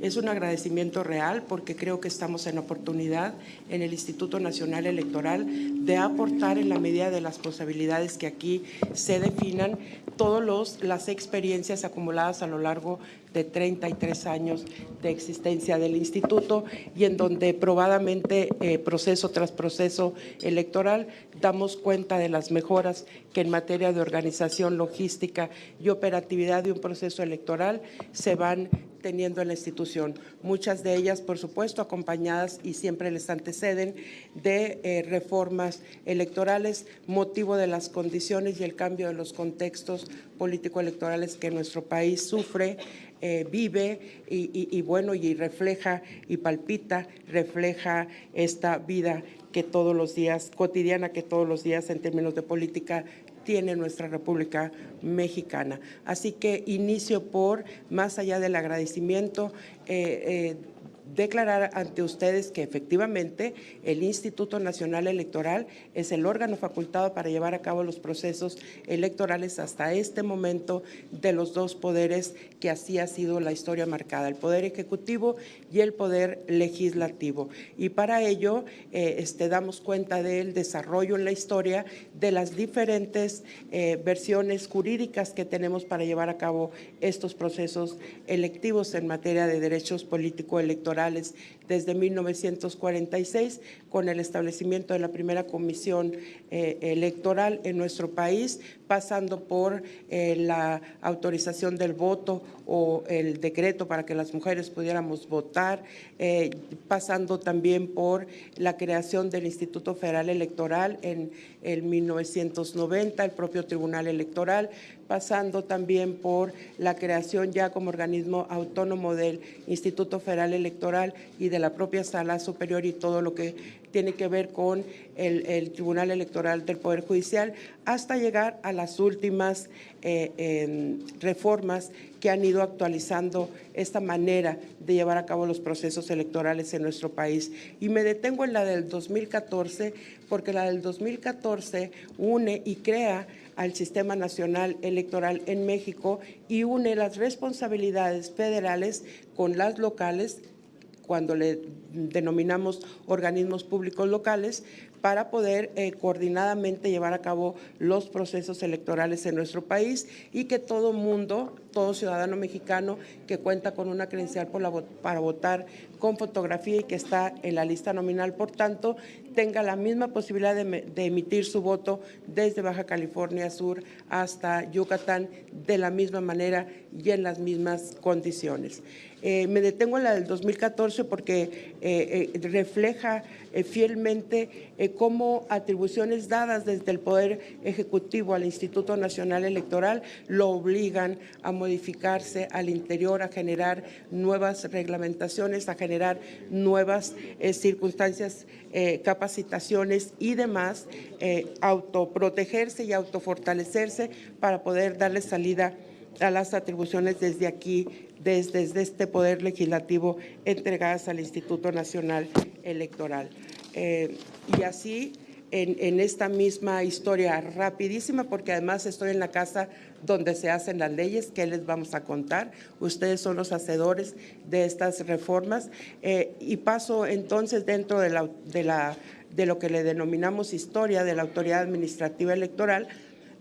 Es un agradecimiento real porque creo que estamos en oportunidad en el Instituto Nacional Electoral de aportar en la medida de las posibilidades que aquí se definan todas las experiencias acumuladas a lo largo de 33 años de existencia del instituto y en donde probadamente proceso tras proceso electoral damos cuenta de las mejoras que en materia de organización, logística y operatividad de un proceso electoral se van teniendo en la institución. Muchas de ellas, por supuesto, acompañadas y siempre les anteceden de reformas electorales, motivo de las condiciones y el cambio de los contextos político-electorales que nuestro país sufre, vive y refleja y palpita, refleja esta vida que todos los días, cotidiana que todos los días en términos de política tiene nuestra República Mexicana. Así que inicio por, más allá del agradecimiento, declarar ante ustedes que efectivamente el Instituto Nacional Electoral es el órgano facultado para llevar a cabo los procesos electorales hasta este momento de los dos poderes que así ha sido la historia marcada, el Poder Ejecutivo y el Poder Legislativo. Y para ello damos cuenta del desarrollo en la historia de las diferentes versiones jurídicas que tenemos para llevar a cabo estos procesos electivos en materia de derechos político-electorales desde 1946, con el establecimiento de la primera comisión electoral en nuestro país, pasando por la autorización del voto o el decreto para que las mujeres pudiéramos votar, pasando también por la creación del Instituto Federal Electoral en 1990, el propio Tribunal Electoral, pasando también por la creación ya como organismo autónomo del Instituto Federal Electoral y de la propia Sala Superior y todo lo que tiene que ver con el Tribunal Electoral del Poder Judicial, hasta llegar a las últimas reformas que han ido actualizando esta manera de llevar a cabo los procesos electorales en nuestro país. Y me detengo en la del 2014, porque la del 2014 une y crea al Sistema Nacional Electoral en México y une las responsabilidades federales con las locales, cuando le denominamos organismos públicos locales, para poder coordinadamente llevar a cabo los procesos electorales en nuestro país y que todo mundo, todo ciudadano mexicano que cuenta con una credencial para votar con fotografía y que está en la lista nominal, por tanto, tenga la misma posibilidad de emitir su voto desde Baja California Sur hasta Yucatán de la misma manera y en las mismas condiciones. Me detengo en la del 2014 porque refleja fielmente cómo atribuciones dadas desde el Poder Ejecutivo al Instituto Nacional Electoral lo obligan a modificarse al interior, a generar nuevas reglamentaciones, a generar nuevas circunstancias, capacitaciones y demás, autoprotegerse y autofortalecerse para poder darle salida a las atribuciones desde aquí, desde este Poder Legislativo entregadas al Instituto Nacional Electoral. Y así, en esta misma historia rapidísima, porque además estoy en la casa donde se hacen las leyes, que les vamos a contar. Ustedes son los hacedores de estas reformas. Y paso entonces dentro de lo que le denominamos historia de la Autoridad Administrativa Electoral,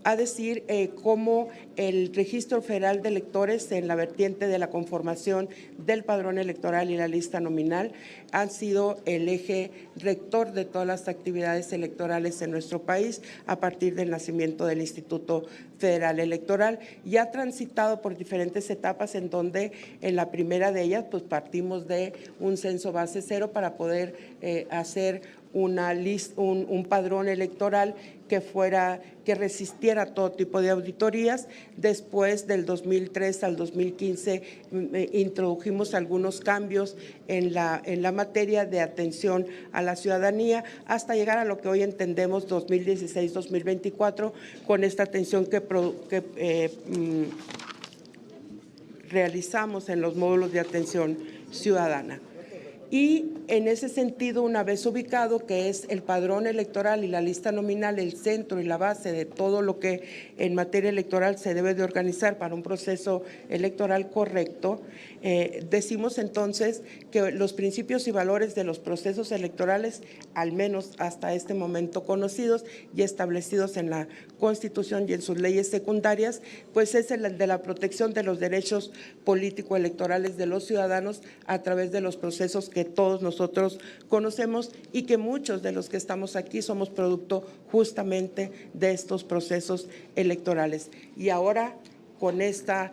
a decir cómo el Registro Federal de Electores en la vertiente de la conformación del padrón electoral y la lista nominal han sido el eje rector de todas las actividades electorales en nuestro país a partir del nacimiento del Instituto Federal Electoral, y ha transitado por diferentes etapas en donde en la primera de ellas pues partimos de un censo base cero para poder hacer un padrón electoral que resistiera todo tipo de auditorías. Después del 2003 al 2015 introdujimos algunos cambios en la materia de atención a la ciudadanía hasta llegar a lo que hoy entendemos 2016-2024 con esta atención que realizamos en los módulos de atención ciudadana. Y en ese sentido, una vez ubicado, que es el padrón electoral y la lista nominal, el centro y la base de todo lo que en materia electoral se debe de organizar para un proceso electoral correcto, decimos entonces que los principios y valores de los procesos electorales, al menos hasta este momento conocidos y establecidos en la Constitución y en sus leyes secundarias, pues es el de la protección de los derechos político-electorales de los ciudadanos a través de los procesos que todos nosotros conocemos y que muchos de los que estamos aquí somos producto justamente de estos procesos electorales. Y ahora, con esta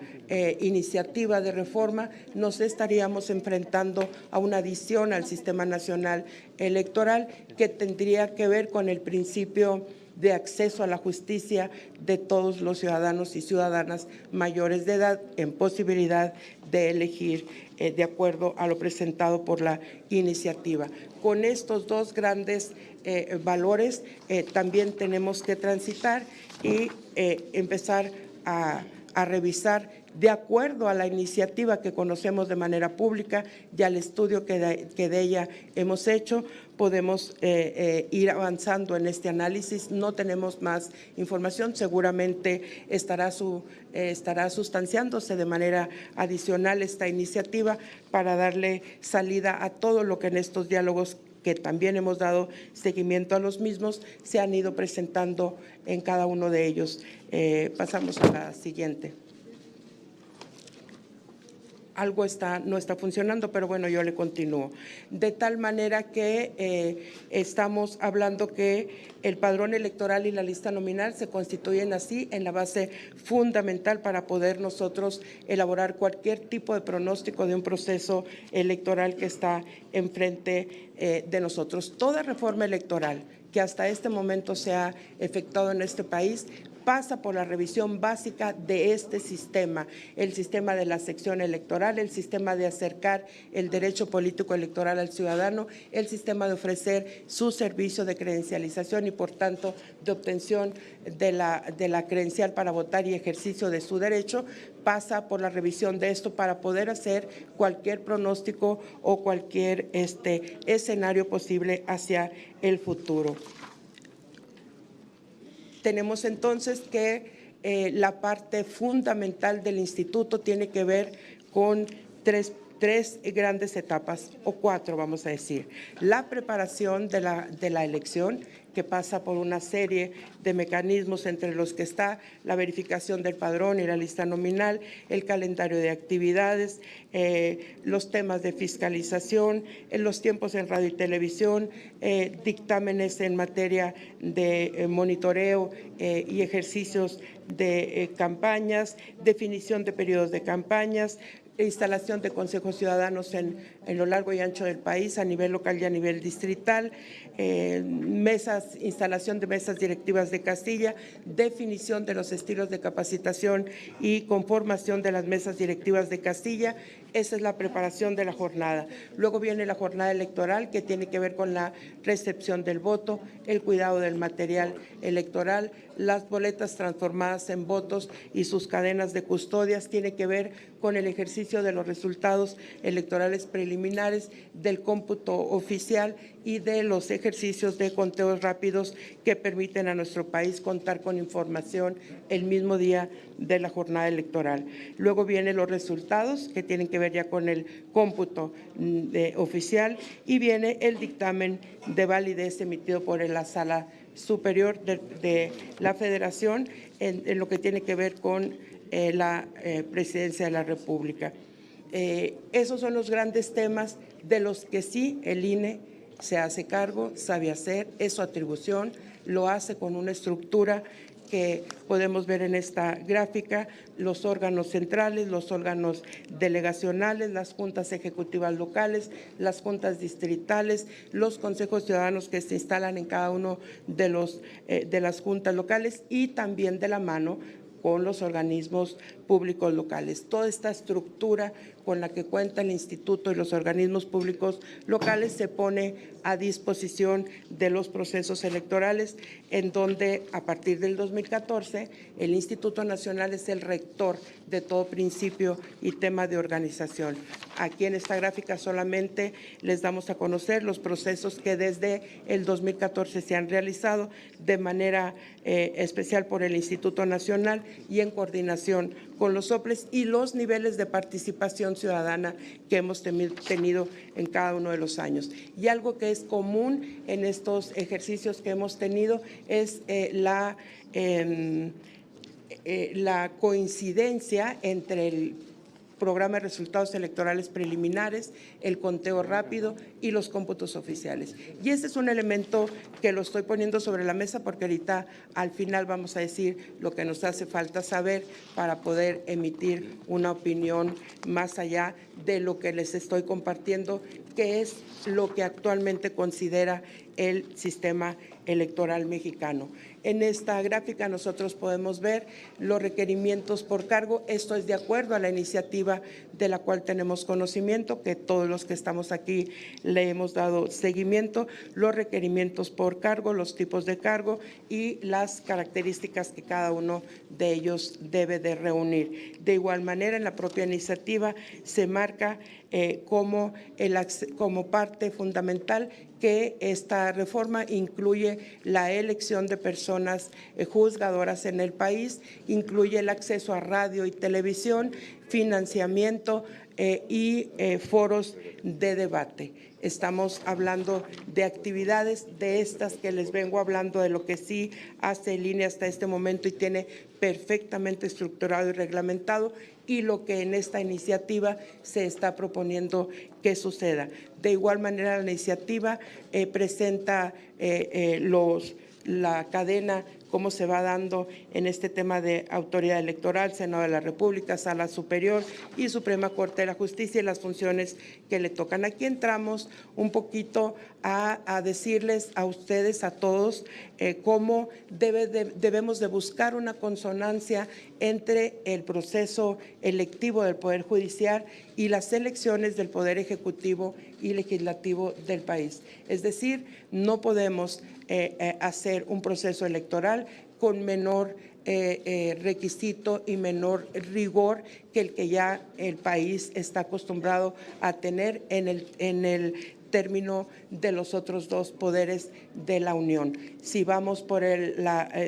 iniciativa de reforma, nos estaríamos enfrentando a una adición al Sistema Nacional Electoral que tendría que ver con el principio de acceso a la justicia de todos los ciudadanos y ciudadanas mayores de edad en posibilidad de elegir de acuerdo a lo presentado por la iniciativa. Con estos dos grandes valores también tenemos que transitar y empezar a revisar de acuerdo a la iniciativa que conocemos de manera pública y al estudio que de ella hemos hecho, podemos ir avanzando en este análisis. No tenemos más información, seguramente estará sustanciándose de manera adicional esta iniciativa para darle salida a todo lo que en estos diálogos, que también hemos dado seguimiento a los mismos, se han ido presentando en cada uno de ellos. Pasamos a la siguiente. Algo no está funcionando, pero bueno, yo le continúo. De tal manera que estamos hablando que el padrón electoral y la lista nominal se constituyen así en la base fundamental para poder nosotros elaborar cualquier tipo de pronóstico de un proceso electoral que está enfrente de nosotros. Toda reforma electoral que hasta este momento se ha efectuado en este país pasa por la revisión básica de este sistema, el sistema de la sección electoral, el sistema de acercar el derecho político electoral al ciudadano, el sistema de ofrecer su servicio de credencialización y, por tanto, de obtención de la credencial para votar y ejercicio de su derecho, pasa por la revisión de esto para poder hacer cualquier pronóstico o cualquier escenario posible hacia el futuro. Tenemos entonces que la parte fundamental del instituto tiene que ver con tres grandes etapas, o cuatro vamos a decir. La preparación de la elección, que pasa por una serie de mecanismos entre los que está la verificación del padrón y la lista nominal, el calendario de actividades, los temas de fiscalización, los tiempos en radio y televisión, dictámenes en materia de monitoreo y ejercicios de campañas, definición de periodos de campañas, instalación de consejos ciudadanos en lo largo y ancho del país, a nivel local y a nivel distrital, instalación de mesas directivas de casilla, definición de los estilos de capacitación y conformación de las mesas directivas de casilla. Esa es la preparación de la jornada. Luego viene la jornada electoral, que tiene que ver con la recepción del voto, el cuidado del material electoral, las boletas transformadas en votos y sus cadenas de custodias, tiene que ver con el ejercicio de los resultados electorales preliminares, del cómputo oficial y de los ejercicios de conteos rápidos que permiten a nuestro país contar con información el mismo día de la jornada electoral. Luego vienen los resultados, que tienen que ver ya con el cómputo oficial, y viene el dictamen de validez emitido por la Sala Superior de la Federación en lo que tiene que ver con la Presidencia de la República. Esos son los grandes temas de los que sí el INE se hace cargo, sabe hacer, es su atribución, lo hace con una estructura que podemos ver en esta gráfica: los órganos centrales, los órganos delegacionales, las juntas ejecutivas locales, las juntas distritales, los consejos ciudadanos que se instalan en cada uno de las juntas locales, y también de la mano con los organismos públicos locales. Toda esta estructura con la que cuenta el instituto y los organismos públicos locales se pone a disposición de los procesos electorales, en donde a partir del 2014 el Instituto Nacional es el rector de todo principio y tema de organización. Aquí en esta gráfica solamente les damos a conocer los procesos que desde el 2014 se han realizado de manera especial por el Instituto Nacional y en coordinación con los soples y los niveles de participación ciudadana que hemos tenido en cada uno de los años. Y algo que es común en estos ejercicios que hemos tenido es la coincidencia entre el programa de resultados electorales preliminares, el conteo rápido y los cómputos oficiales. Y ese es un elemento que lo estoy poniendo sobre la mesa porque ahorita al final vamos a decir lo que nos hace falta saber para poder emitir una opinión más allá de lo que les estoy compartiendo, que es lo que actualmente considera el sistema electoral mexicano. En esta gráfica nosotros podemos ver los requerimientos por cargo. Esto es de acuerdo a la iniciativa de la cual tenemos conocimiento, que todos los que estamos aquí le hemos dado seguimiento, los requerimientos por cargo, los tipos de cargo y las características que cada uno de ellos debe de reunir. De igual manera, en la propia iniciativa se marca como parte fundamental que esta reforma incluye la elección de personas juzgadoras en el país, incluye el acceso a radio y televisión, financiamiento y foros de debate. Estamos hablando de actividades de estas que les vengo hablando, de lo que sí hace el INE hasta este momento y tiene perfectamente estructurado y reglamentado, y lo que en esta iniciativa se está proponiendo que suceda. De igual manera, la iniciativa presenta la cadena, cómo se va dando en este tema de autoridad electoral, Senado de la República, Sala Superior y Suprema Corte de la Justicia y las funciones que le tocan. Aquí entramos un poquito a decirles a ustedes, a todos, cómo debemos de buscar una consonancia entre el proceso electivo del Poder Judicial y las elecciones del Poder Ejecutivo y Legislativo del país. Es decir, no podemos hacer un proceso electoral con menor requisito y menor rigor que el que ya el país está acostumbrado a tener en el término de los otros dos poderes de la Unión. Si vamos por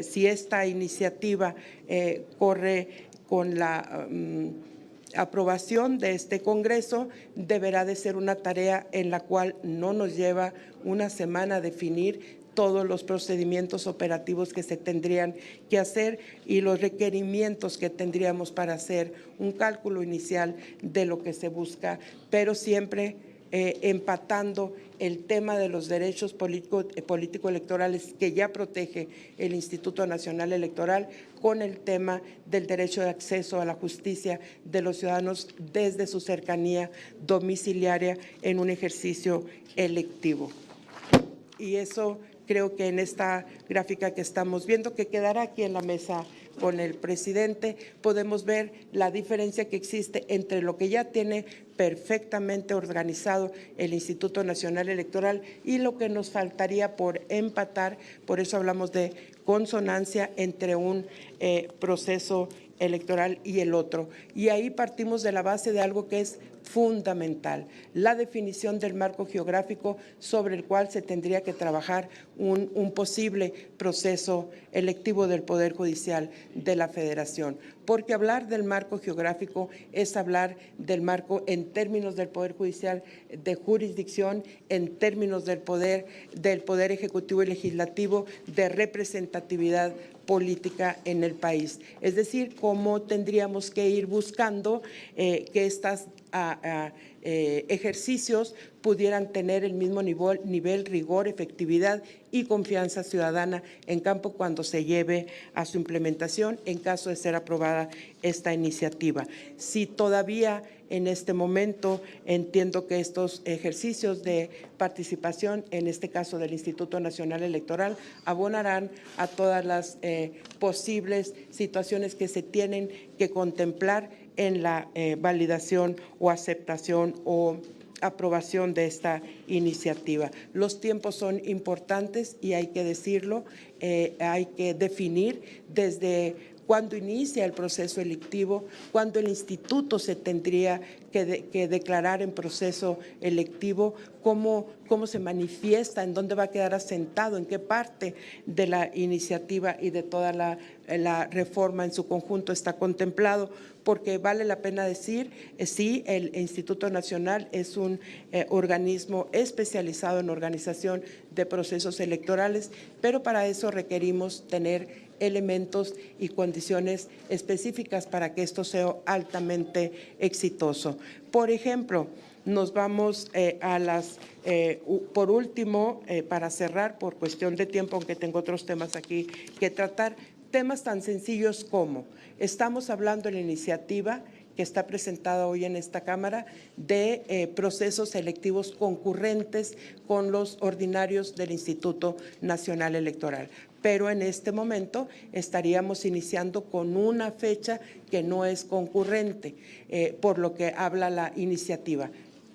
si esta iniciativa corre con la aprobación de este Congreso, deberá de ser una tarea en la cual no nos lleva una semana definir todos los procedimientos operativos que se tendrían que hacer y los requerimientos que tendríamos para hacer un cálculo inicial de lo que se busca, pero siempre empatando el tema de los derechos político-electorales que ya protege el Instituto Nacional Electoral con el tema del derecho de acceso a la justicia de los ciudadanos desde su cercanía domiciliaria en un ejercicio electivo. Y eso creo que en esta gráfica que estamos viendo, que quedará aquí en la mesa con el presidente, podemos ver la diferencia que existe entre lo que ya tiene perfectamente organizado el Instituto Nacional Electoral y lo que nos faltaría por empatar. Por eso hablamos de consonancia entre un proceso electoral y el otro. Y ahí partimos de la base de algo que es fundamental, la definición del marco geográfico sobre el cual se tendría que trabajar un posible proceso electivo del Poder Judicial de la Federación. Porque hablar del marco geográfico es hablar del marco en términos del Poder Judicial de jurisdicción, en términos del poder Ejecutivo y Legislativo, de representatividad política en el país. Es decir, cómo tendríamos que ir buscando que estos ejercicios pudieran tener el mismo nivel, rigor, efectividad y confianza ciudadana en campo cuando se lleve a su implementación en caso de ser aprobada esta iniciativa. Si todavía en este momento entiendo que estos ejercicios de participación, en este caso del Instituto Nacional Electoral, abonarán a todas las posibles situaciones que se tienen que contemplar en la validación o aceptación o aprobación de esta iniciativa. Los tiempos son importantes y hay que decirlo, hay que definir desde cuándo inicia el proceso electivo, cuándo el instituto se tendría que declarar en proceso electivo, cómo se manifiesta, en dónde va a quedar asentado, en qué parte de la iniciativa y de toda la reforma en su conjunto está contemplado, porque vale la pena decir, sí, el Instituto Nacional es un organismo especializado en organización de procesos electorales, pero para eso requerimos tener elementos y condiciones específicas para que esto sea altamente exitoso. Por ejemplo, nos vamos a las, por último, para cerrar, por cuestión de tiempo, aunque tengo otros temas aquí que tratar, temas tan sencillos como, estamos hablando en la iniciativa que está presentada hoy en esta Cámara de procesos selectivos concurrentes con los ordinarios del Instituto Nacional Electoral. Pero en este momento estaríamos iniciando con una fecha que no es concurrente, por lo que habla la iniciativa.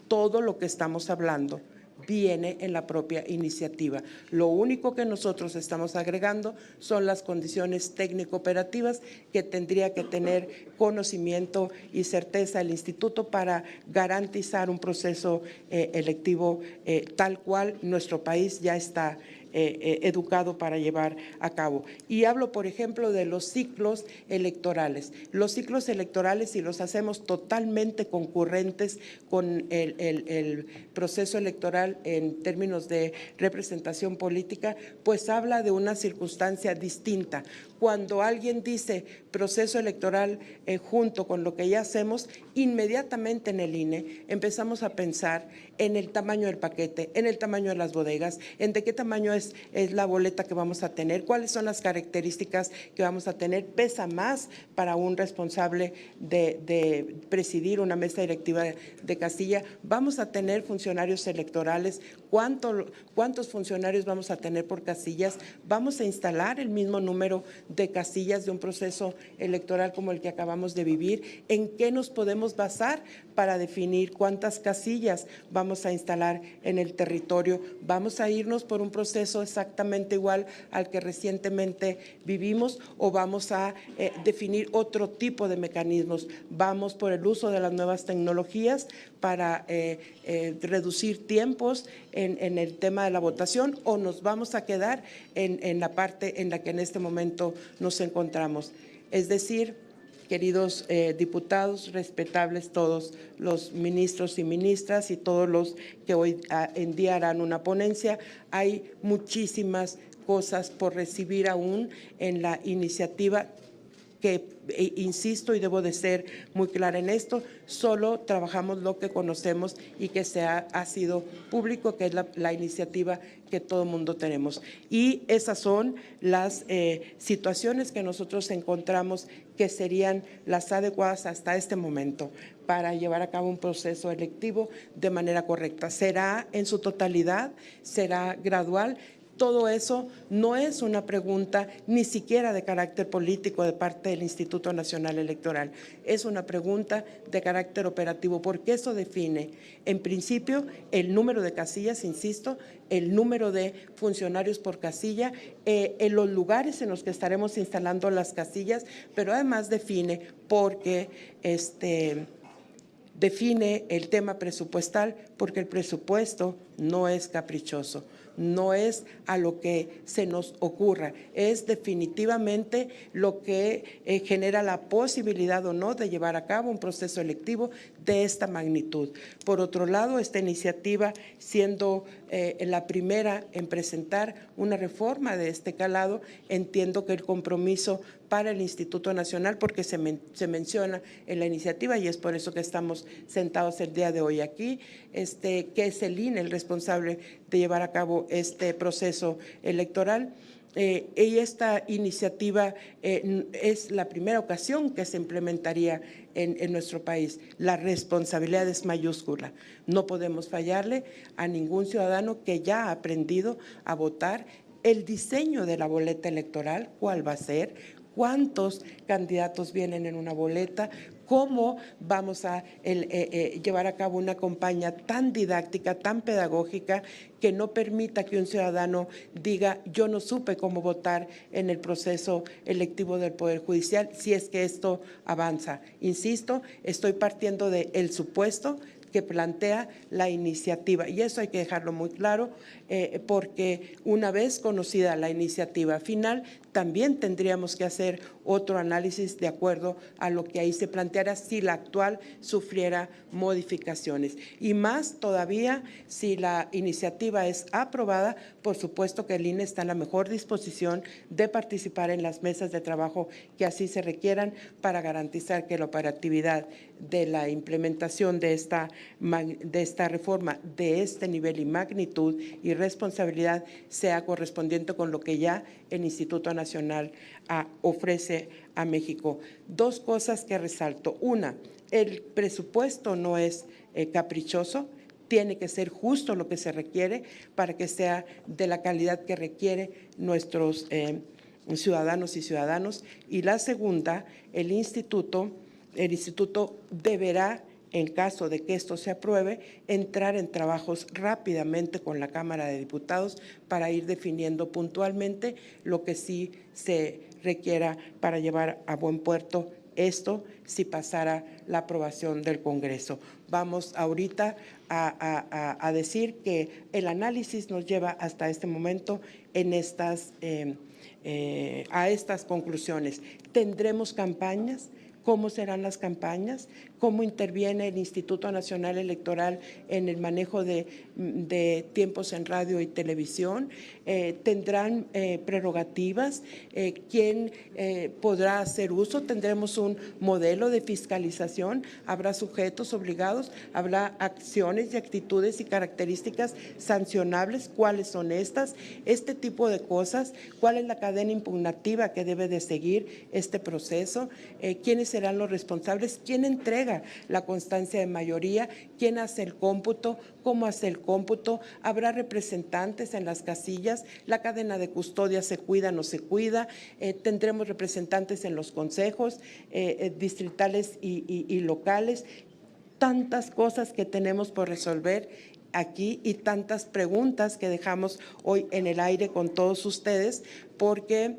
Todo lo que estamos hablando viene en la propia iniciativa. Lo único que nosotros estamos agregando son las condiciones técnico-operativas que tendría que tener conocimiento y certeza el instituto para garantizar un proceso electivo tal cual nuestro país ya está educado para llevar a cabo. Y hablo, por ejemplo, de los ciclos electorales. Los ciclos electorales, si los hacemos totalmente concurrentes con el proceso electoral en términos de representación política, pues habla de una circunstancia distinta. Cuando alguien dice proceso electoral junto con lo que ya hacemos, inmediatamente en el INE empezamos a pensar en el tamaño del paquete, en el tamaño de las bodegas, en de qué tamaño es la boleta que vamos a tener, cuáles son las características que vamos a tener. Pesa más para un responsable de presidir una mesa directiva de casilla. Vamos a tener funcionarios electorales, cuántos funcionarios vamos a tener por casillas, vamos a instalar el mismo número de casillas de un proceso electoral como el que acabamos de vivir, en qué nos podemos basar para definir cuántas casillas vamos a instalar en el territorio. Vamos a irnos por un proceso exactamente igual al que recientemente vivimos o vamos a definir otro tipo de mecanismos. Vamos por el uso de las nuevas tecnologías para reducir tiempos en el tema de la votación, o nos vamos a quedar en la parte en la que en este momento nos encontramos. Es decir, queridos diputados, respetables todos los ministros y ministras y todos los que hoy en día harán una ponencia, hay muchísimas cosas por recibir aún en la iniciativa que, insisto, y debo de ser muy clara en esto, solo trabajamos lo que conocemos y que ha sido público, que es la iniciativa que todo el mundo tenemos. Y esas son las situaciones que nosotros encontramos que serían las adecuadas hasta este momento para llevar a cabo un proceso electivo de manera correcta. Será en su totalidad, será gradual. Todo eso no es una pregunta ni siquiera de carácter político de parte del Instituto Nacional Electoral. Es una pregunta de carácter operativo, porque eso define, en principio, el número de casillas, insisto, el número de funcionarios por casilla, en los lugares en los que estaremos instalando las casillas, pero además define, porque define el tema presupuestal, porque el presupuesto no es caprichoso. No es a lo que se nos ocurra, es definitivamente lo que genera la posibilidad o no de llevar a cabo un proceso electivo de esta magnitud. Por otro lado, esta iniciativa, siendo la primera en presentar una reforma de este calado, entiendo que el compromiso para el Instituto Nacional, porque se menciona en la iniciativa y es por eso que estamos sentados el día de hoy aquí, que es el INE el responsable de llevar a cabo este proceso electoral. Y esta iniciativa es la primera ocasión que se implementaría en nuestro país. La responsabilidad es mayúscula. No podemos fallarle a ningún ciudadano que ya ha aprendido a votar. El diseño de la boleta electoral, cuál va a ser, cuántos candidatos vienen en una boleta, ¿Cómo vamos a llevar a cabo una campaña tan didáctica, tan pedagógica, que no permita que un ciudadano diga yo no supe cómo votar en el proceso electivo del Poder Judicial si es que esto avanza? Insisto, estoy partiendo del supuesto que plantea la iniciativa. Y eso hay que dejarlo muy claro, porque una vez conocida la iniciativa final, también tendríamos que hacer otro análisis de acuerdo a lo que ahí se planteara si la actual sufriera modificaciones. Y más todavía si la iniciativa es aprobada, por supuesto que el INE está en la mejor disposición de participar en las mesas de trabajo que así se requieran para garantizar que la operatividad de la implementación de esta reforma de este nivel y magnitud y responsabilidad sea correspondiente con lo que ya el Instituto Nacional ofrece a México. Dos cosas que resalto. Una, el presupuesto no es caprichoso, tiene que ser justo lo que se requiere para que sea de la calidad que requiere nuestros ciudadanos y ciudadanos. Y la segunda, el instituto deberá, en caso de que esto se apruebe, entrar en trabajos rápidamente con la Cámara de Diputados para ir definiendo puntualmente lo que sí se requiera para llevar a buen puerto esto si pasara la aprobación del Congreso. Vamos ahorita a decir que el análisis nos lleva hasta este momento en a estas conclusiones. ¿Tendremos campañas? ¿Cómo serán las campañas? ¿Cómo interviene el Instituto Nacional Electoral en el manejo de tiempos en radio y televisión? ¿Tendrán prerrogativas? ¿Quién podrá hacer uso? ¿Tendremos un modelo de fiscalización? ¿Habrá sujetos obligados? ¿Habrá acciones y actitudes y características sancionables? ¿Cuáles son estas? Este tipo de cosas. ¿Cuál es la cadena impugnativa que debe de seguir este proceso? ¿Quiénes serán los responsables? ¿Quién entrega la constancia de mayoría? ¿Quién hace el cómputo? ¿Cómo hace el cómputo? ¿Habrá representantes en las casillas? ¿La cadena de custodia se cuida o no se cuida? ¿Tendremos representantes en los consejos distritales y locales? Tantas cosas que tenemos por resolver aquí y tantas preguntas que dejamos hoy en el aire con todos ustedes, porque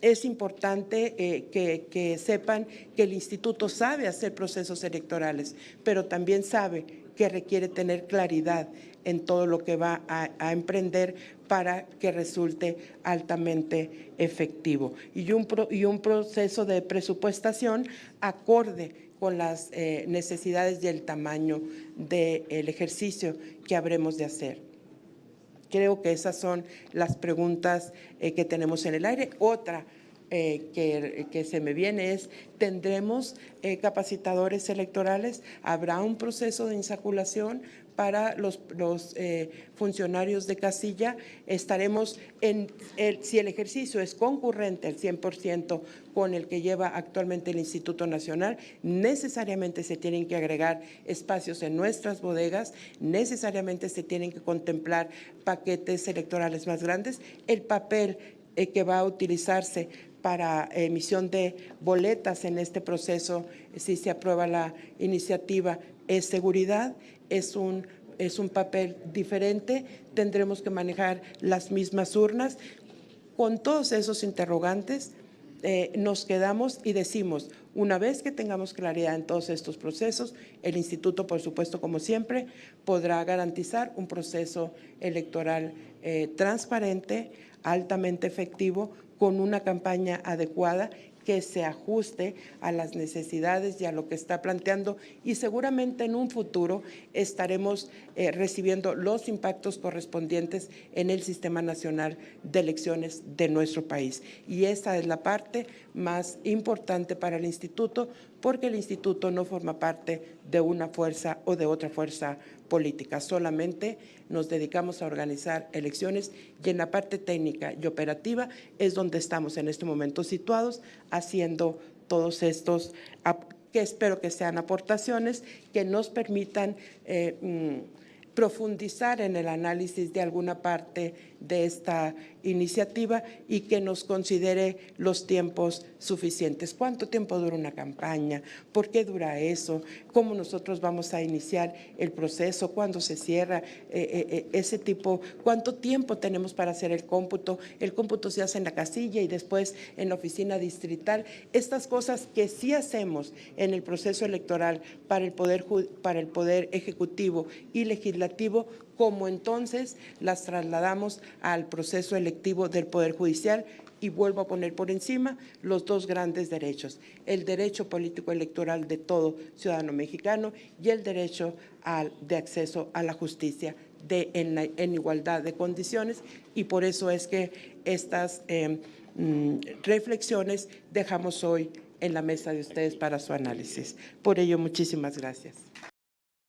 es importante que sepan que el instituto sabe hacer procesos electorales, pero también sabe que requiere tener claridad en todo lo que va a emprender para que resulte altamente efectivo. Y un proceso de presupuestación acorde con las necesidades y el tamaño del ejercicio que habremos de hacer. Creo que esas son las preguntas que tenemos en el aire. Otra que se me viene es, ¿tendremos capacitadores electorales? ¿Habrá un proceso de insaculación para los funcionarios de casilla? Estaremos si el ejercicio es concurrente al 100% con el que lleva actualmente el Instituto Nacional, necesariamente se tienen que agregar espacios en nuestras bodegas, necesariamente se tienen que contemplar paquetes electorales más grandes. El papel que va a utilizarse para emisión de boletas en este proceso, si se aprueba la iniciativa, es seguridad, es un papel diferente, tendremos que manejar las mismas urnas. Con todos esos interrogantes nos quedamos y decimos, una vez que tengamos claridad en todos estos procesos, el instituto, por supuesto, como siempre, podrá garantizar un proceso electoral transparente, altamente efectivo, con una campaña adecuada que se ajuste a las necesidades y a lo que está planteando, y seguramente en un futuro estaremos recibiendo los impactos correspondientes en el Sistema Nacional de Elecciones de nuestro país. Y esa es la parte más importante para el instituto, porque el instituto no forma parte de una fuerza o de otra fuerza política, solamente nos dedicamos a organizar elecciones, y en la parte técnica y operativa es donde estamos en este momento situados, haciendo todos estos, que espero que sean aportaciones que nos permitan profundizar en el análisis de alguna parte de esta iniciativa y que nos considere los tiempos suficientes. ¿Cuánto tiempo dura una campaña? ¿Por qué dura eso? ¿Cómo nosotros vamos a iniciar el proceso? ¿Cuándo se cierra? Ese tipo, ¿cuánto tiempo tenemos para hacer el cómputo? El cómputo se hace en la casilla y después en la oficina distrital. Estas cosas que sí hacemos en el proceso electoral para el poder ejecutivo y legislativo, como entonces las trasladamos al proceso electivo del Poder Judicial. Y vuelvo a poner por encima los dos grandes derechos, el derecho político electoral de todo ciudadano mexicano y el derecho de acceso a la justicia en igualdad de condiciones. Y por eso es que estas reflexiones dejamos hoy en la mesa de ustedes para su análisis. Por ello, muchísimas gracias.